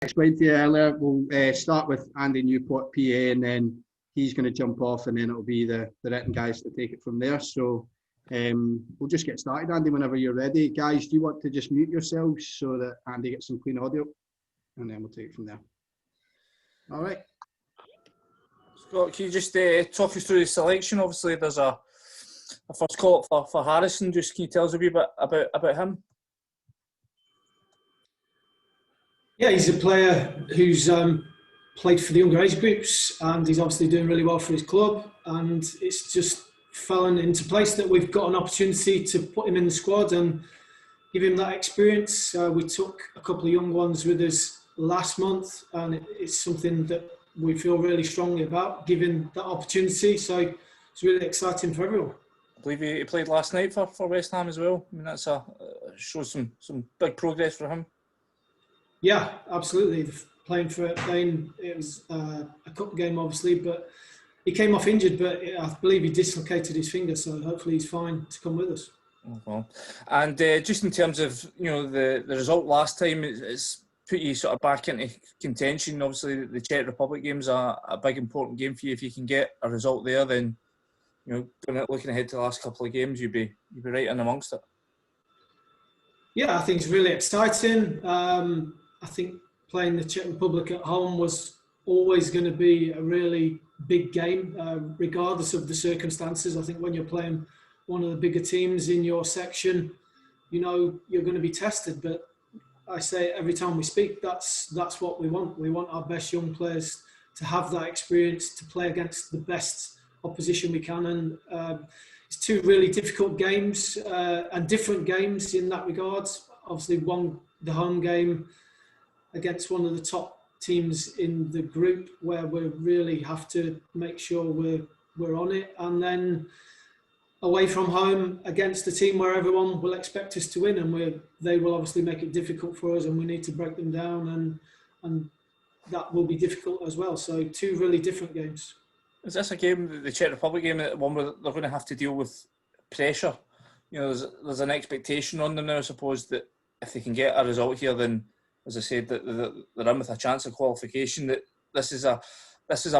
explained to you earlier, we'll start with Andy Newport, PA, and then he's going to jump off, and then it'll be the written guys to take it from there. So we'll just get started, Andy, whenever you're ready. Guys, do you want to just mute yourselves so that Andy gets some clean audio? And then we'll take it from there. All right. Scott, can you just talk us through the selection? Obviously, there's a first call for Harrison. Just can you tell us a wee bit about him? Yeah, he's a player who's played for the younger age groups, and he's obviously doing really well for his club. And it's just fallen into place that we've got an opportunity to put him in the squad and give him that experience. We took a couple of young ones with us last month, and it's something that we feel really strongly about, giving that opportunity. So it's really exciting for everyone. I believe he played last night for West Ham as well. I mean, that's shows some big progress for him. Yeah, absolutely. Playing, it was a cup game, obviously, but he came off injured, but I believe he dislocated his finger, so hopefully he's fine to come with us. Well, and just in terms of the result last time, it's put you sort of back into contention. Obviously, the Czech Republic game's a big important game for you. If you can get a result there, then looking ahead to the last couple of games, you'd be right in amongst it. Yeah, I think it's really exciting. I think playing the Czech Republic at home was always going to be a really big game, regardless of the circumstances. I think when you're playing one of the bigger teams in your section, you're going to be tested. But I say every time we speak, that's what we want. We want our best young players to have that experience, to play against the best opposition we can. And it's two really difficult games and different games in that regard. Obviously, the home game against one of the top teams in the group, where we really have to make sure we're on it, and then away from home against a team where everyone will expect us to win, and they will obviously make it difficult for us, and we need to break them down, and that will be difficult as well. So two really different games. Is this a game, the Czech Republic game, one where they're going to have to deal with pressure? There's an expectation on them now, I suppose, that if they can get a result here, then, as I said, that they're in with a chance of qualification. That this is a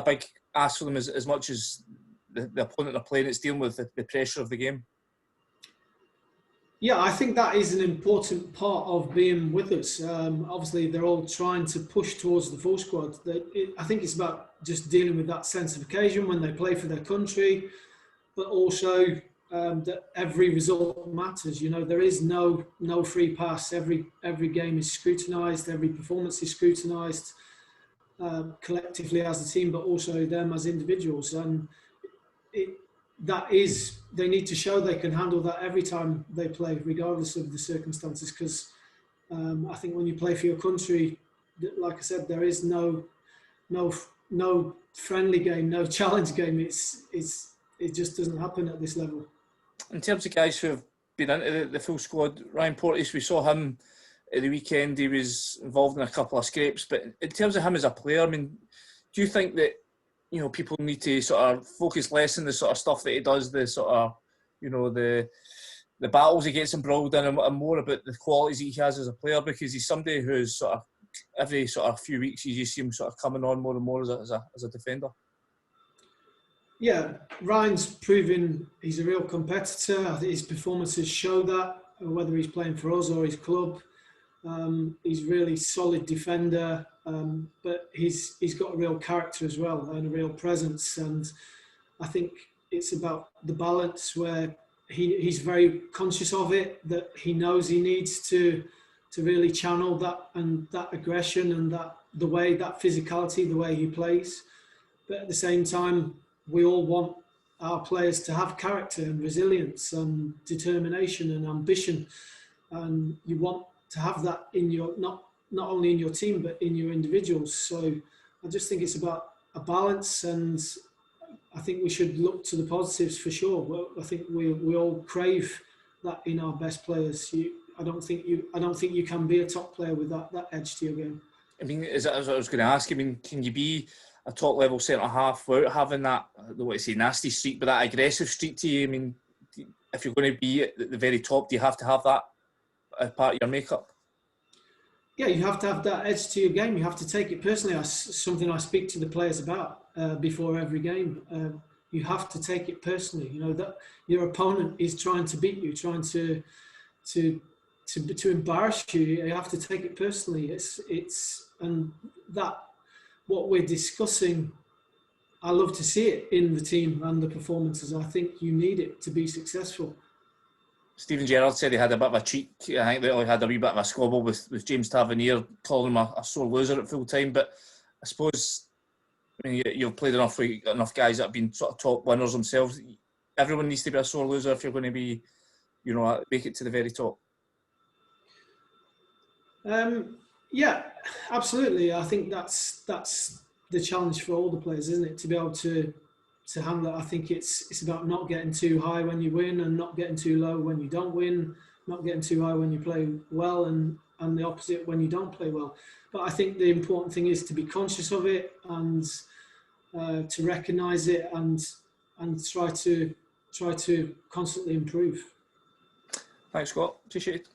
big ask for them as much as the opponent they're playing. It's dealing with the pressure of the game. Yeah, I think that is an important part of being with us. Obviously, they're all trying to push towards the full squad. I think it's about just dealing with that sense of occasion when they play for their country, but also that every result matters. There is no free pass. Every game is scrutinised. Every performance is scrutinised collectively as a team, but also them as individuals. And they need to show they can handle that every time they play, regardless of the circumstances. Because I think when you play for your country, like I said, there is no friendly game, no challenge game. It just doesn't happen at this level. In terms of guys who have been into the full squad, Ryan Porteous, we saw him at the weekend. He was involved in a couple of scrapes. But in terms of him as a player, I mean, do you think that people need to sort of focus less on the sort of stuff that he does, the sort of the battles he gets embroiled in, and more about the qualities that he has as a player? Because he's somebody who's sort of every sort of few weeks you just see him sort of coming on more and more as a defender. Yeah, Ryan's proven he's a real competitor. I think his performances show that, whether he's playing for us or his club. He's a really solid defender, but he's got a real character as well and a real presence. And I think it's about the balance where he's very conscious of it, that he knows he needs to really channel that and that aggression and that physicality, the way he plays. But at the same time, we all want our players to have character and resilience and determination and ambition, and you want to have that in your not only in your team but in your individuals. So I just think it's about a balance, and I think we should look to the positives for sure. Well, I think we all crave that in our best players. I don't think you can be a top player with that edge to your game. I mean, as I was going to ask, I mean, can you be a top level centre half without having that, I don't want to say nasty streak, but that aggressive streak to you? I mean, if you're going to be at the very top, do you have to have that as part of your makeup? yeah, you have to have that edge to your game. You have to take it personally. That's something I speak to the players about before every game. You have to take it personally. You know that your opponent is trying to beat you, trying to embarrass you. You have to take it personally. And that what we're discussing. I love to see it in the team and the performances. I think you need it to be successful. Stephen Gerrard said he had a bit of a cheek. I think they had a wee bit of a squabble with James Tavernier, calling him a sore loser at full time. But I suppose, I mean, you've played enough guys that have been sort of top winners themselves. Everyone needs to be a sore loser if you're going to be, you know, make it to the very top. Yeah, absolutely. I think that's the challenge for all the players, isn't it? To be able to handle it. I think it's about not getting too high when you win and not getting too low when you don't win, not getting too high when you play well and the opposite when you don't play well. But I think the important thing is to be conscious of it and to recognise it and try to constantly improve. Thanks, Scott. Appreciate it.